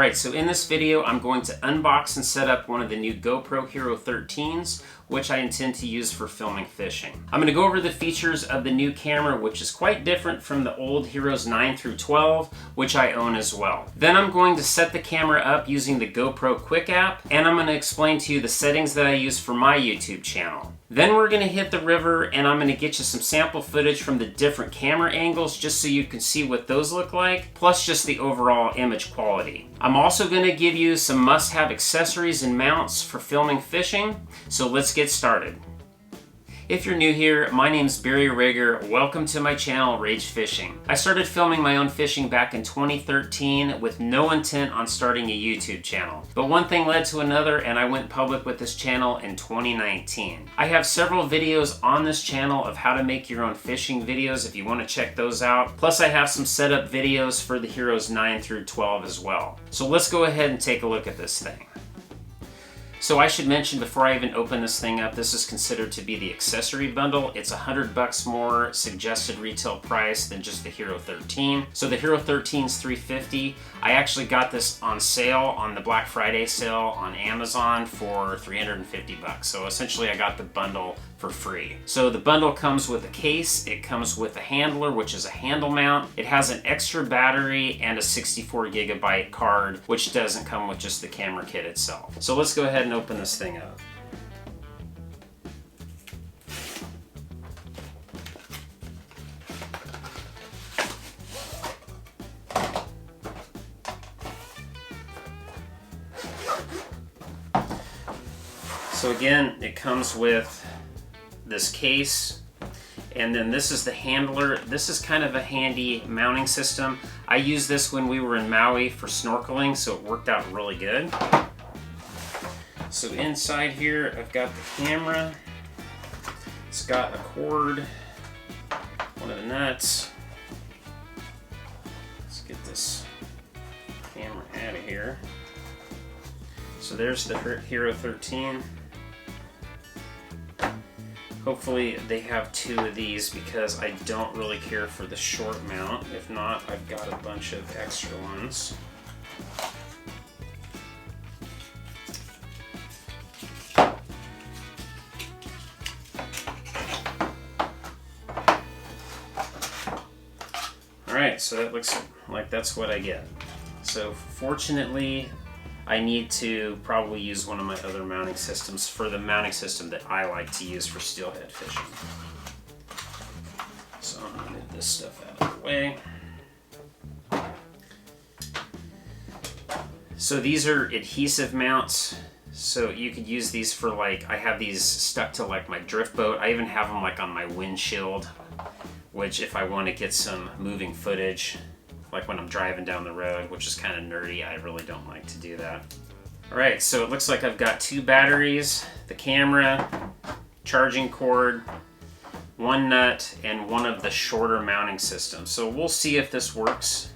Alright, so in this video I'm going to unbox and set up one of the new GoPro Hero 13s, which I intend to use for filming fishing. I'm going to go over the features of the new camera, which is quite different from the old Heroes 9 through 12, which I own as well. Then I'm going to set the camera up using the GoPro QUIK app, and I'm going to explain to you the settings that I use for my YouTube channel. Then we're going to hit the river and I'm going to get you some sample footage from the different camera angles just so you can see what those look like, plus just the overall image quality. I'm also going to give you some must-have accessories and mounts for filming fishing, so let's get started. If you're new here, my name's Barry Rager. Welcome to my channel, Rage Fishing. I started filming my own fishing back in 2013 with no intent on starting a YouTube channel. But one thing led to another and I went public with this channel in 2019. I have several videos on this channel of how to make your own fishing videos if you want to check those out. Plus I have some setup videos for the Heroes 9 through 12 as well. So let's go ahead and take a look at this thing. So I should mention before I even open this thing up, this is considered to be the accessory bundle. It's $100 more suggested retail price than just the Hero 13. So the Hero 13 is $350. I actually got this on sale on the Black Friday sale on Amazon for $350. So essentially I got the bundle for free. So the bundle comes with a case, it comes with a handler, which is a handle mount. It has an extra battery and a 64 gigabyte card, which doesn't come with just the camera kit itself. So let's go ahead and open this thing up. So again, it comes with this case, and then this is the handler. This is kind of a handy mounting system. I used this when we were in Maui for snorkeling, so it worked out really good. So inside here, I've got the camera. It's got a cord, one of the nuts. Let's get this camera out of here. So there's the Hero 13. Hopefully they have two of these because I don't really care for the short mount. If not, I've got a bunch of extra ones. Alright, so that looks like that's what I get. So fortunately, I need to probably use one of my other mounting systems for the mounting system that I like to use for steelhead fishing. So I'm going to move this stuff out of the way. So these are adhesive mounts. So you could use these for, like, I have these stuck to like my drift boat. I even have them like on my windshield, which if I want to get some moving footage, like when I'm driving down the road, which is kind of nerdy, I really don't like to do that. Alright, so it looks like I've got two batteries, the camera, charging cord, one nut, and one of the shorter mounting systems. So we'll see if this works.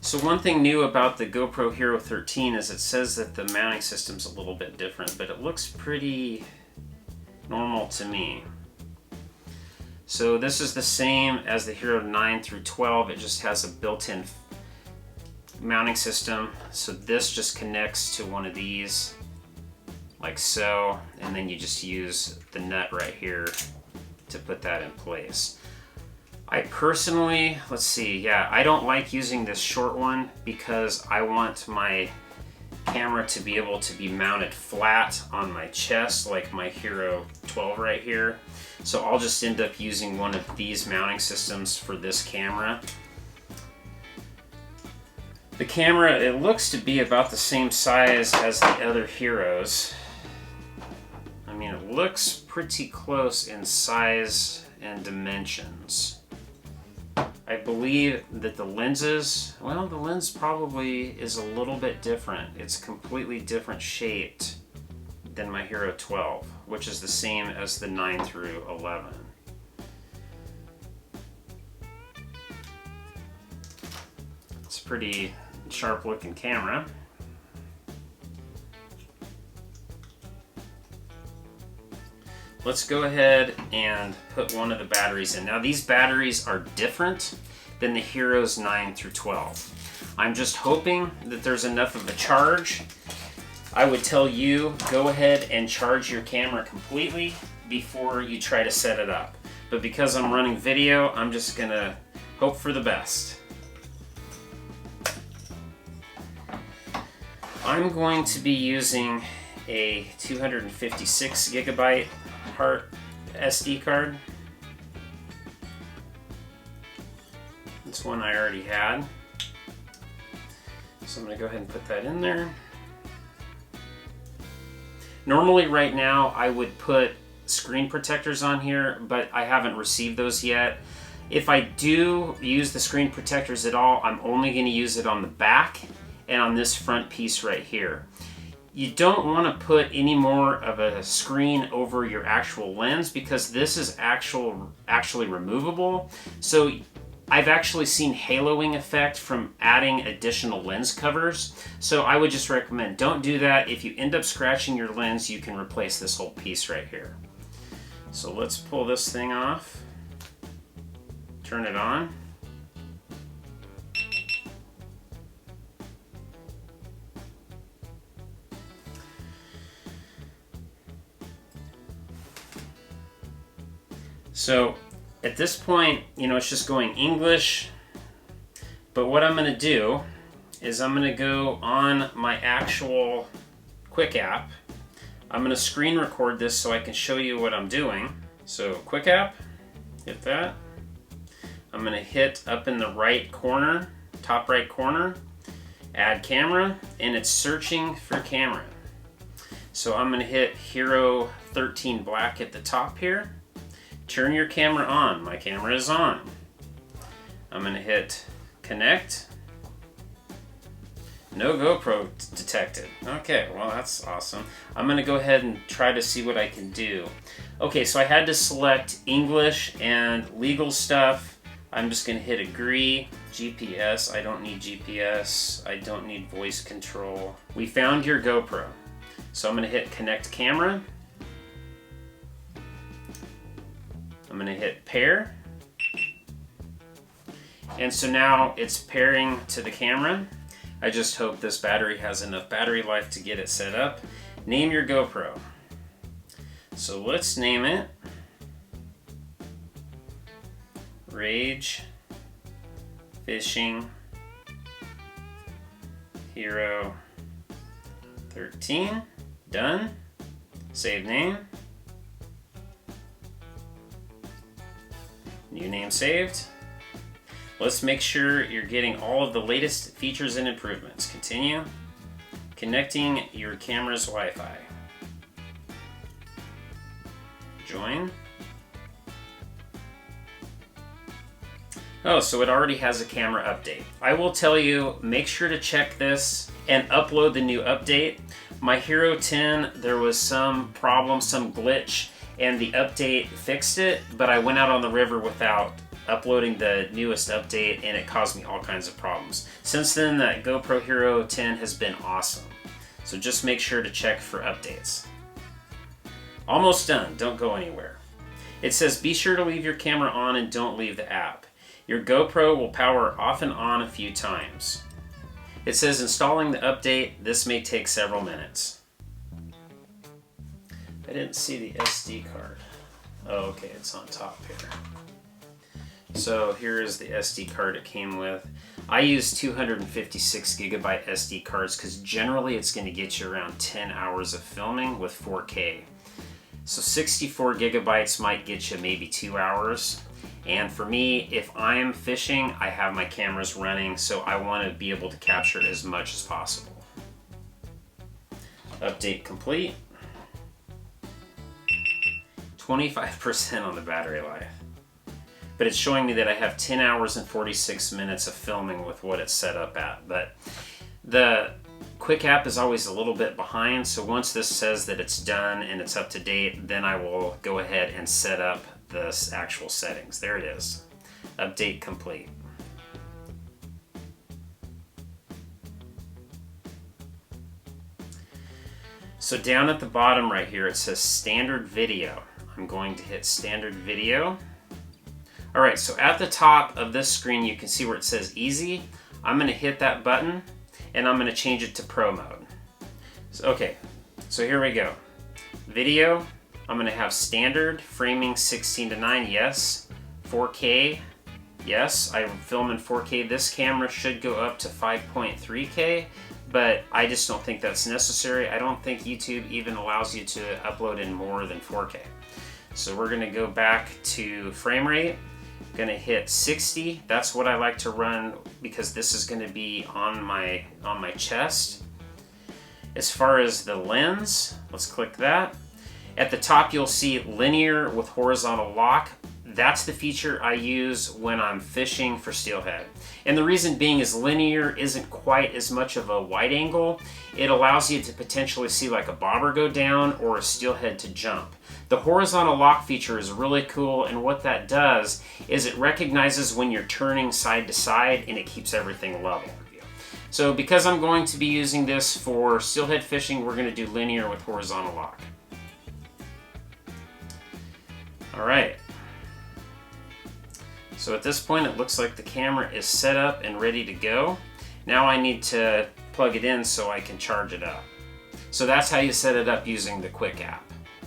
So one thing new about the GoPro Hero 13 is it says that the mounting system's a little bit different, but it looks pretty normal to me. So this is the same as the Hero 9 through 12. It just has a built-in mounting system. So this just connects to one of these like so, and then you just use the nut right here to put that in place. I personally, let's see, yeah, I don't like using this short one because I want my camera to be able to be mounted flat on my chest like my Hero 12 right here. So I'll just end up using one of these mounting systems for this camera. The camera, it looks to be about the same size as the other Heroes. I mean, it looks pretty close in size and dimensions. I believe that the lenses, well, the lens probably is a little bit different. It's completely different shaped than my Hero 12, which is the same as the 9 through 11. It's a pretty sharp looking camera. let's go ahead and put one of the batteries in. Now these batteries are different than the Heroes 9 through 12. I'm just hoping that there's enough of a charge. I would tell you, go ahead and charge your camera completely before you try to set it up. But because I'm running video, I'm just gonna hope for the best. I'm going to be using a 256 gigabyte SD card. This one I already had. So I'm going to go ahead and put that in there. Normally right now I would put screen protectors on here, but I haven't received those yet. If I do use the screen protectors at all, I'm only going to use it on the back and on this front piece right here. You don't want to put any more of a screen over your actual lens because this is actually removable. So I've actually seen haloing effect from adding additional lens covers. So I would just recommend don't do that. If you end up scratching your lens, you can replace this whole piece right here. So let's pull this thing off, turn it on. So at this point, it's just going English, but what I'm going to do is I'm going to go on my actual QUIK app. I'm going to screen record this so I can show you what I'm doing. So QUIK app, hit that. I'm going to hit up in the right corner, top right corner, add camera, and it's searching for camera. So I'm going to hit Hero 13 Black at the top here. Turn your camera on. My camera is on. I'm going to hit connect. No GoPro detected. Okay, well that's awesome. I'm going to go ahead and try to see what I can do. Okay, so I had to select English and legal stuff. I'm just going to hit agree. GPS, I don't need GPS. I don't need voice control. We found your GoPro. So I'm going to hit connect camera. I'm going to hit pair. And so now it's pairing to the camera. I just hope this battery has enough battery life to get it set up. Name your GoPro. So let's name it Rage Fishing Hero 13. Done. Save name. New name saved. Let's make sure you're getting all of the latest features and improvements. Continue. Connecting your camera's Wi-Fi. Join. Oh, so it already has a camera update. I will tell you, make sure to check this and upload the new update. My Hero 10, there was some problem, some glitch, and the update fixed it, but I went out on the river without uploading the newest update and it caused me all kinds of problems. Since then, that GoPro Hero 10 has been awesome. So just make sure to check for updates. Almost done, don't go anywhere. It says be sure to leave your camera on and don't leave the app. Your GoPro will power off and on a few times. It says installing the update, this may take several minutes. I didn't see the SD card. Oh, okay, it's on top here. So here is the SD card it came with. I use 256 gigabyte SD cards because generally it's going to get you around 10 hours of filming with 4K. So 64 gigabytes might get you maybe 2 hours. And for me, if I'm fishing, I have my cameras running, so I want to be able to capture as much as possible. Update complete. 25% on the battery life. But it's showing me that I have 10 hours and 46 minutes of filming with what it's set up at. But the QUIK app is always a little bit behind, so once this says that it's done and it's up to date, then I will go ahead and set up the actual settings. There it is. Update complete. So down at the bottom right here, it says standard video. I'm going to hit standard video. All right, so at the top of this screen, you can see where it says easy. I'm gonna hit that button and I'm gonna change it to pro mode. So here we go. Video, I'm gonna have standard, framing 16:9, yes. 4K, yes, I film in 4K. This camera should go up to 5.3K, but I just don't think that's necessary. I don't think YouTube even allows you to upload in more than 4K. So we're gonna go back to frame rate. Gonna hit 60. That's what I like to run because this is gonna be on my chest. As far as the lens, let's click that. At the top, you'll see linear with horizontal lock. That's the feature I use when I'm fishing for steelhead. And the reason being is linear isn't quite as much of a wide angle. It allows you to potentially see like a bobber go down or a steelhead to jump. The horizontal lock feature is really cool, and what that does is it recognizes when you're turning side to side and it keeps everything level. So because I'm going to be using this for steelhead fishing, we're going to do linear with horizontal lock. All right. So at this point, it looks like the camera is set up and ready to go. Now I need to plug it in so I can charge it up. So that's how you set it up using the QUIK app.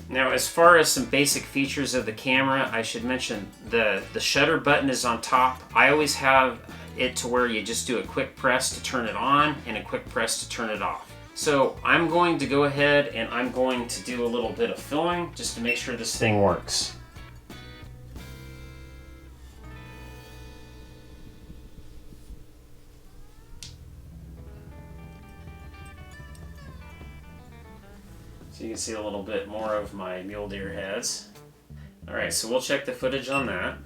Now, as far as some basic features of the camera, I should mention the shutter button is on top. I always have it to where you just do a quick press to turn it on and a quick press to turn it off. So I'm going to go ahead and I'm going to do a little bit of filming just to make sure this thing works. So you can see a little bit more of my mule deer heads. All right, so we'll check the footage on that.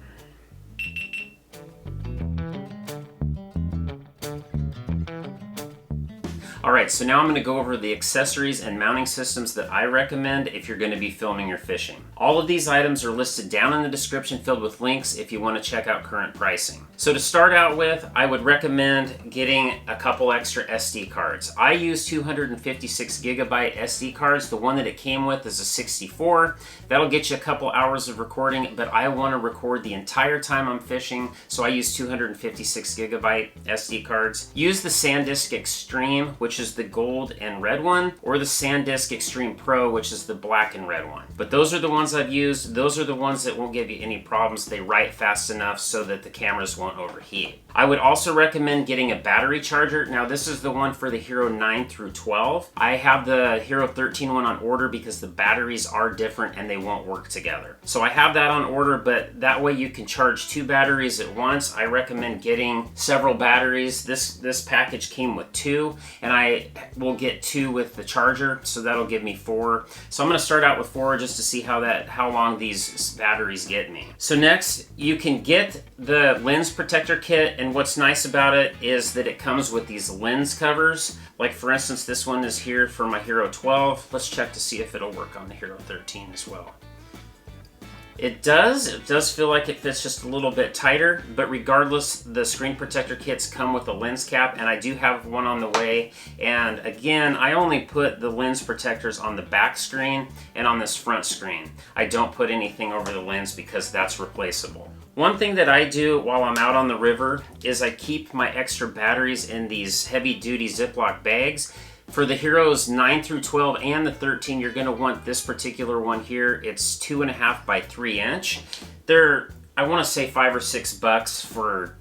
Alright, so now I'm going to go over the accessories and mounting systems that I recommend if you're going to be filming or fishing. All of these items are listed down in the description filled with links if you want to check out current pricing. So to start out with, I would recommend getting a couple extra SD cards. I use 256 gigabyte SD cards. The one that it came with is a 64. That'll get you a couple hours of recording, but I want to record the entire time I'm fishing, so I use 256 gigabyte SD cards. Use the SanDisk Extreme, which is the gold and red one, or the SanDisk Extreme Pro, which is the black and red one. But those are the ones I've used. Those are the ones that won't give you any problems. They write fast enough so that the cameras won't overheat. I would also recommend getting a battery charger. Now this is the one for the Hero 9 through 12. I have the Hero 13 one on order because the batteries are different and they won't work together. So I have that on order, but that way you can charge 2 batteries at once. I recommend getting several batteries. This package came with 2, and I will get 2 with the charger, so that'll give me 4. So I'm gonna start out with 4 just to see how long these batteries get me. So next, you can get the lens protector kit, and what's nice about it is that it comes with these lens covers. Like for instance, this one is here for my Hero 12. Let's check to see if it'll work on the Hero 13 as well. It does feel like it fits just a little bit tighter, but regardless, the screen protector kits come with a lens cap, and I do have one on the way. And again, I only put the lens protectors on the back screen and on this front screen. I don't put anything over the lens because that's replaceable. One thing that I do while I'm out on the river is I keep my extra batteries in these heavy-duty Ziploc bags. For the Heroes 9 through 12 and the 13, you're going to want this particular one here. It's 2.5 by 3 inch. They're, I want to say $5 or $6 for,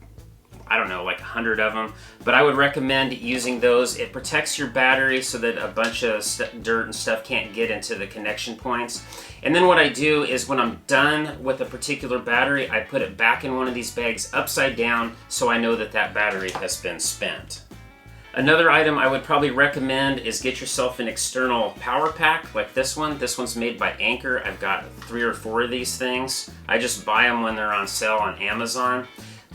I don't know, like 100 of them. But I would recommend using those. It protects your battery so that a bunch of dirt and stuff can't get into the connection points. And then what I do is when I'm done with a particular battery, I put it back in one of these bags upside down so I know that that battery has been spent. Another item I would probably recommend is get yourself an external power pack like this one. This one's made by Anchor. I've got 3 or 4 of these things. I just buy them when they're on sale on Amazon.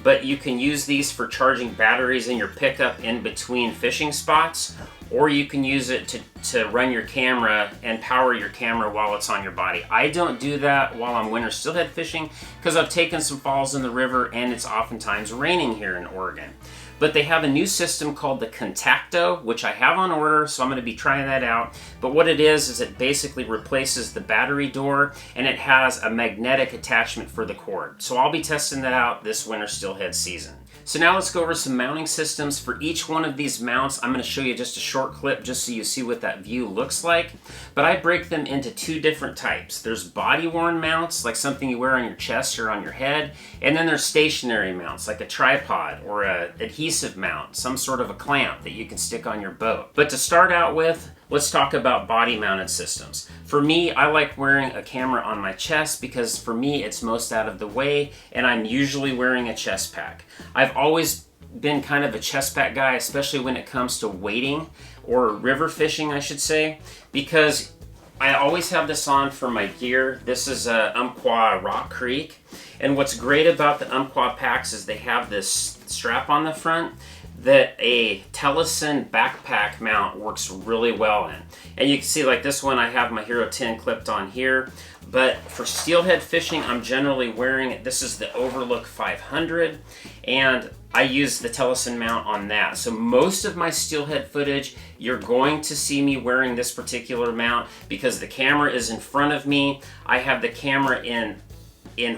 But you can use these for charging batteries in your pickup in between fishing spots, or you can use it to run your camera and power your camera while it's on your body. I don't do that while I'm winter steelhead fishing because I've taken some falls in the river and it's oftentimes raining here in Oregon. But they have a new system called the Contacto, which I have on order, so I'm going to be trying that out. But what it is it basically replaces the battery door, and it has a magnetic attachment for the cord. So I'll be testing that out this winter steelhead season. So now let's go over some mounting systems. For each one of these mounts, I'm going to show you just a short clip just so you see what that view looks like. But I break them into two different types. There's body-worn mounts, like something you wear on your chest or on your head. And then there's stationary mounts, like a tripod or an adhesive mount, some sort of a clamp that you can stick on your boat. But to start out with, let's talk about body-mounted systems. For me, I like wearing a camera on my chest because for me, it's most out of the way, and I'm usually wearing a chest pack. I've always been kind of a chest pack guy, especially when it comes to wading or river fishing, I should say, because I always have this on for my gear. This is a Umpqua Rock Creek, and what's great about the Umpqua packs is they have this strap on the front that a Tellison backpack mount works really well in. And you can see like this one, I have my Hero 10 clipped on here, but for steelhead fishing, I'm generally wearing it. This is the Overlook 500, and I use the Tellison mount on that. So most of my steelhead footage, you're going to see me wearing this particular mount because the camera is in front of me. I have the camera in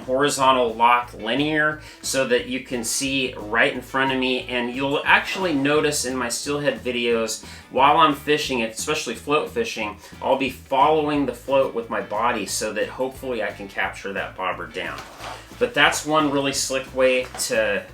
horizontal lock linear so that you can see right in front of me, and you'll actually notice in my steelhead videos while I'm fishing, especially float fishing, I'll be following the float with my body so that hopefully I can capture that bobber down. But that's one really slick way to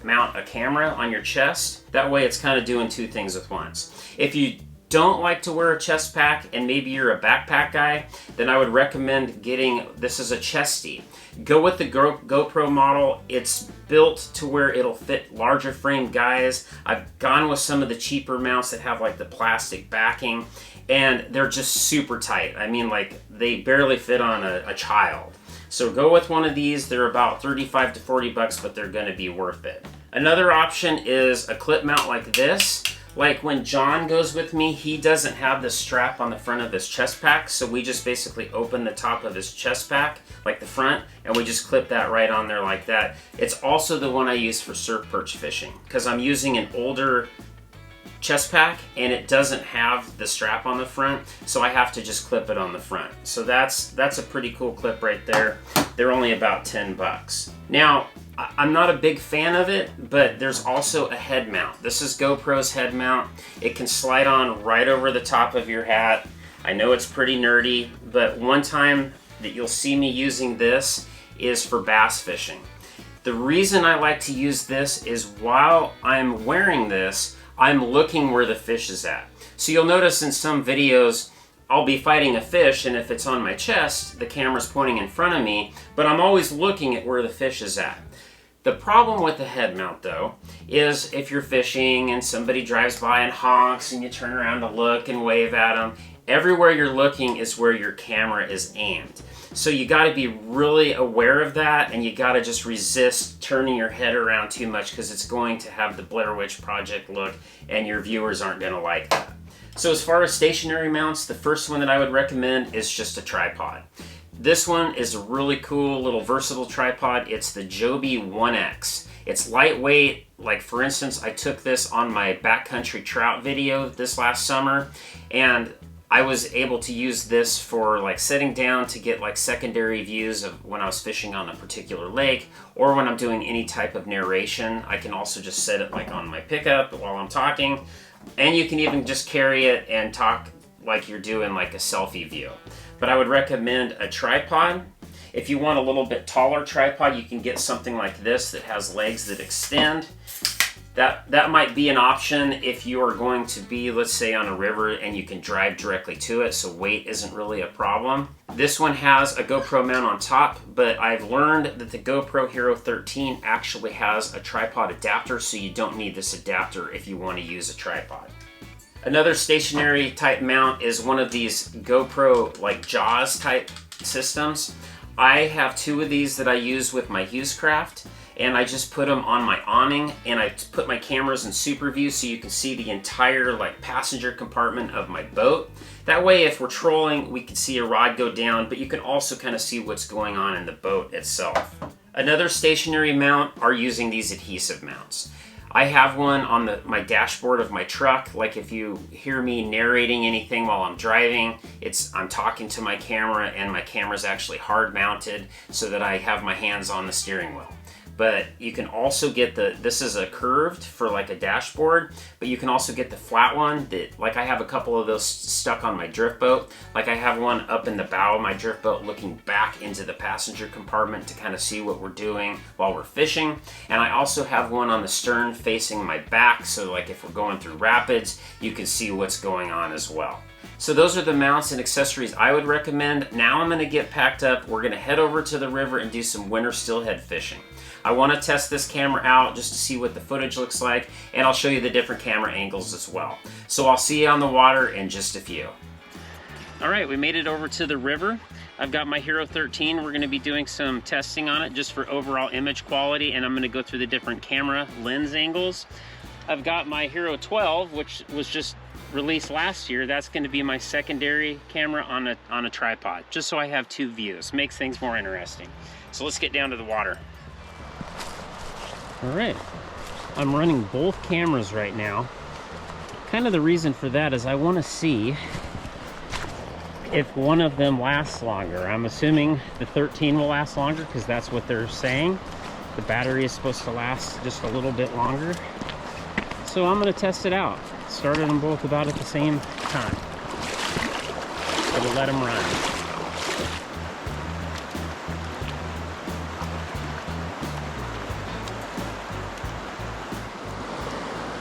mount a camera on your chest. That way it's kind of doing two things at once. If you don't like to wear a chest pack and maybe you're a backpack guy, then I would recommend getting, this is a chesty. Go with the GoPro model. It's built to where it'll fit larger frame guys. I've gone with some of the cheaper mounts that have like the plastic backing, and they're just super tight. I mean, like they barely fit on a child. So go with one of these. They're about 35 to 40 bucks, but they're gonna be worth it. Another option is a clip mount like this. Like when John goes with me, he doesn't have the strap on the front of his chest pack, so we just basically open the top of his chest pack, like the front, and we just clip that right on there like that. It's also the one I use for surf perch fishing, because I'm using an older chest pack and it doesn't have the strap on the front, so I have to just clip it on the front. So that's a pretty cool clip right there. They're only about 10 bucks. Now, I'm not a big fan of it, but there's also a head mount. This is GoPro's head mount. It can slide on right over the top of your hat. I know it's pretty nerdy, but one time that you'll see me using this is for bass fishing. The reason I like to use this is while I'm wearing this, I'm looking where the fish is at. So you'll notice in some videos, I'll be fighting a fish, and if it's on my chest, the camera's pointing in front of me, but I'm always looking at where the fish is at. The problem with the head mount though, is if you're fishing and somebody drives by and honks and you turn around to look and wave at them, everywhere you're looking is where your camera is aimed. So you gotta be really aware of that, and you gotta just resist turning your head around too much because it's going to have the Blair Witch Project look and your viewers aren't gonna like that. So as far as stationary mounts, the first one that I would recommend is just a tripod. This one is a really cool little versatile tripod. It's the Joby 1X. It's lightweight. Like for instance, I took this on my backcountry trout video this last summer, and I was able to use this for like setting down to get like secondary views of when I was fishing on a particular lake, or when I'm doing any type of narration. I can also just set it like on my pickup while I'm talking, and you can even just carry it and talk like you're doing like a selfie view. But I would recommend a tripod. If you want a little bit taller tripod, you can get something like this that has legs that extend. That might be an option if you are going to be, let's say, on a river and you can drive directly to it, so weight isn't really a problem. This one has a GoPro mount on top, but I've learned that the GoPro Hero 13 actually has a tripod adapter, so you don't need this adapter if you want to use a tripod. Another stationary type mount is one of these GoPro like Jaws type systems. I have two of these that I use with my Hughescraft, and I just put them on my awning, and I put my cameras in super view so you can see the entire like passenger compartment of my boat. That way if we're trolling, we can see a rod go down, but you can also kind of see what's going on in the boat itself. Another stationary mount are using these adhesive mounts. I have one on my dashboard of my truck. Like if you hear me narrating anything while I'm driving, I'm talking to my camera, and my camera's actually hard mounted so that I have my hands on the steering wheel. But you can also get this is a curved for like a dashboard, but you can also get the flat one that, like I have a couple of those stuck on my drift boat. Like I have one up in the bow of my drift boat looking back into the passenger compartment to kind of see what we're doing while we're fishing. And I also have one on the stern facing my back, so like if we're going through rapids, you can see what's going on as well. So those are the mounts and accessories I would recommend. Now I'm gonna get packed up. We're gonna head over to the river and do some winter steelhead fishing. I want to test this camera out just to see what the footage looks like, and I'll show you the different camera angles as well. So I'll see you on the water in just a few. All right, we made it over to the river. I've got my Hero 13. We're going to be doing some testing on it just for overall image quality, and I'm going to go through the different camera lens angles. I've got my Hero 12, which was just released last year. That's going to be my secondary camera on a tripod, just so I have two views. Makes things more interesting. So let's get down to the water. All right, I'm running both cameras right now. Kind of the reason for that is I want to see if one of them lasts longer. I'm assuming the 13 will last longer because that's what they're saying. The battery is supposed to last just a little bit longer. So I'm going to test it out. Started them both about at the same time. So we'll let them run.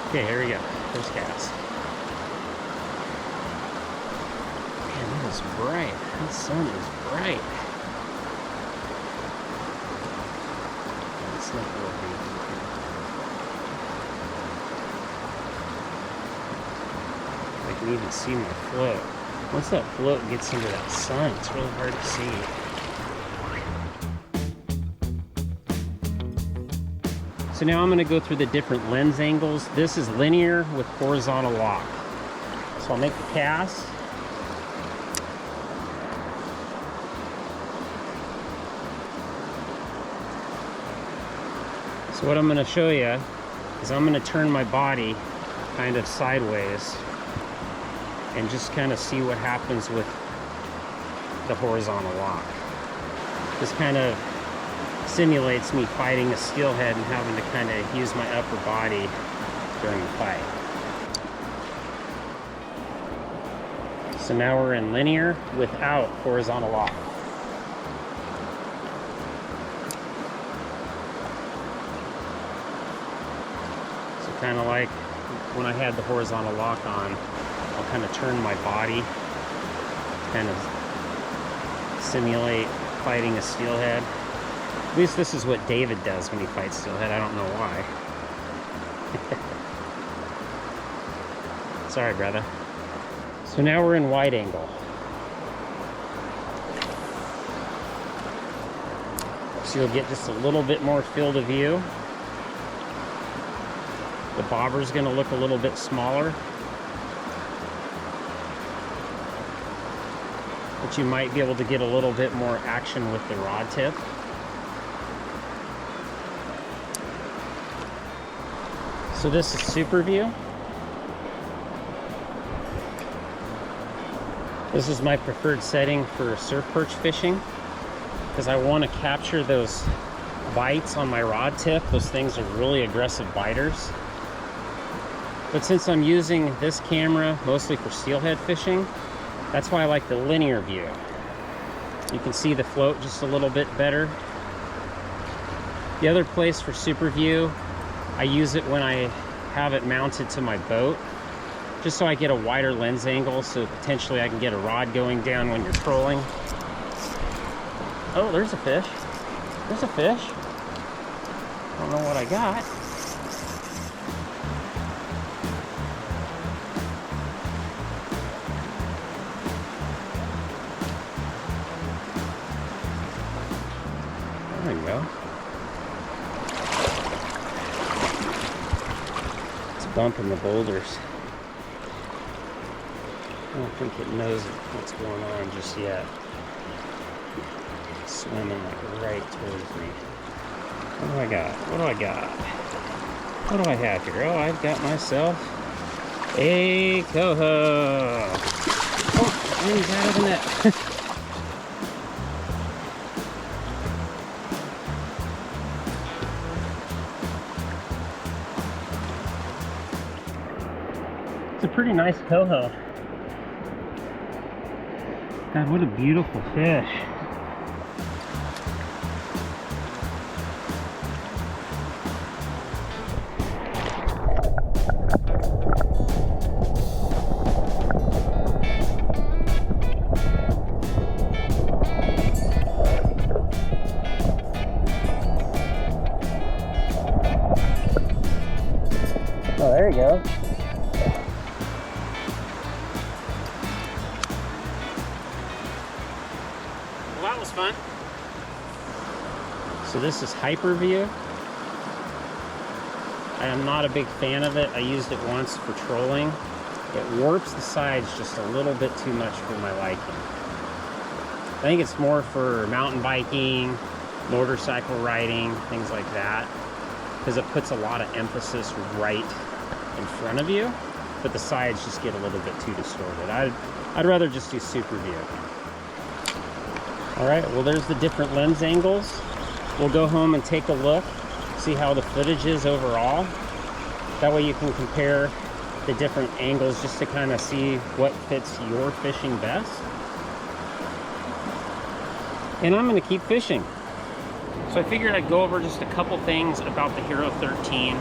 Okay, here we go. There's gas. Man, that is bright. That sun is bright. It's not working. I can even see my float. Once that float gets into that sun, it's really hard to see. So now I'm going to go through the different lens angles. This is linear with horizontal lock. So I'll make the cast. So what I'm going to show you is I'm going to turn my body kind of sideways and just kind of see what happens with the horizontal lock. This kind of simulates me fighting a steelhead and having to kind of use my upper body during the fight. So now we're in linear without horizontal lock. So kind of like when I had the horizontal lock on, I'll kind of turn my body, kind of simulate fighting a steelhead. At least this is what David does when he fights steelhead. I don't know why. Sorry, brother. So now we're in wide angle. So you'll get just a little bit more field of view. The bobber's going to look a little bit smaller. But you might be able to get a little bit more action with the rod tip. So this is super view. This is my preferred setting for surf perch fishing because I want to capture those bites on my rod tip. Those things are really aggressive biters. But since I'm using this camera mostly for steelhead fishing, that's why I like the linear view. You can see the float just a little bit better. The other place for super view, I use it when I have it mounted to my boat, just so I get a wider lens angle, so potentially I can get a rod going down when you're trolling. Oh, there's a fish. There's a fish. I don't know what I got. There we go. bumping the boulders. I don't think it knows what's going on just yet. It's swimming like right towards me. What do I got? What do I got? What do I have here? Oh, I've got myself a coho. Oh, and he's out of the net. It's a pretty nice coho. God, what a beautiful fish. Oh, there you go. Well, that was fun. So this is Hyper View. I am not a big fan of it. I used it once for trolling. It warps the sides just a little bit too much for my liking. I think it's more for mountain biking, motorcycle riding, things like that, because it puts a lot of emphasis right in front of you, but the sides just get a little bit too distorted. I'd rather just do Super View. All right, well, there's the different lens angles. We'll go home and take a look, see how the footage is overall. That way you can compare the different angles just to kind of see what fits your fishing best. And I'm gonna keep fishing. So I figured I'd go over just a couple things about the Hero 13.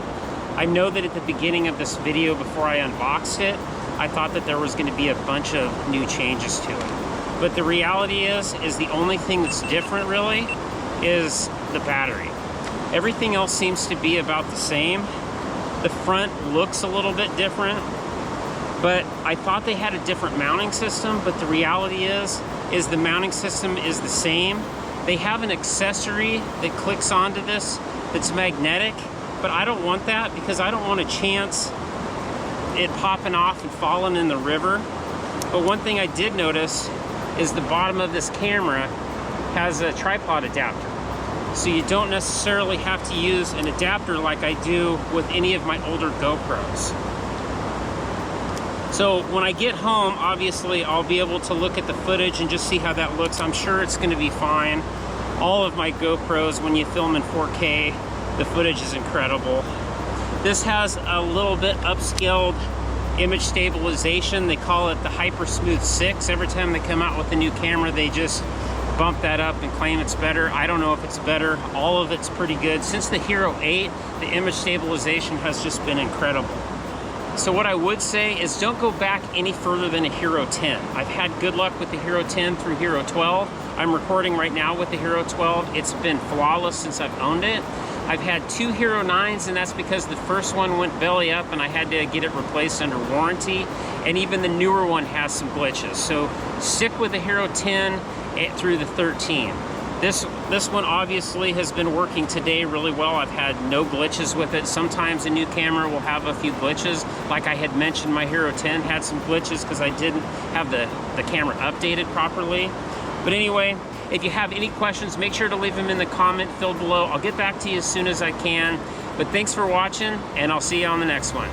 I know that at the beginning of this video, before I unboxed it, I thought that there was gonna be a bunch of new changes to it. But the reality is the only thing that's different really is the battery. Everything else seems to be about the same. The front looks a little bit different, but I thought they had a different mounting system, but the reality is the mounting system is the same. They have an accessory that clicks onto this that's magnetic, but I don't want that because I don't want to chance it popping off and falling in the river. But one thing I did notice is the bottom of this camera has a tripod adapter. So you don't necessarily have to use an adapter like I do with any of my older GoPros. So when I get home, obviously I'll be able to look at the footage and just see how that looks. I'm sure it's gonna be fine. All of my GoPros, when you film in 4K, the footage is incredible. This has a little bit upscaled image stabilization. They call it the Hyper Smooth 6. Every time they come out with a new camera, they just bump that up and claim it's better. I don't know if it's better. All of it's pretty good. Since the Hero 8, the image stabilization has just been incredible. So what I would say is don't go back any further than a Hero 10. I've had good luck with the Hero 10 through Hero 12. I'm recording right now with the Hero 12. It's been flawless since I've owned it. I've had 2 Hero 9s, and that's because the first one went belly up and I had to get it replaced under warranty. And even the newer one has some glitches. So stick with the Hero 10 through the 13. This one obviously has been working today really well. I've had no glitches with it. Sometimes a new camera will have a few glitches. Like I had mentioned, my Hero 10 had some glitches because I didn't have the camera updated properly. But anyway, if you have any questions, make sure to leave them in the comment field below. I'll get back to you as soon as I can. But thanks for watching, and I'll see you on the next one.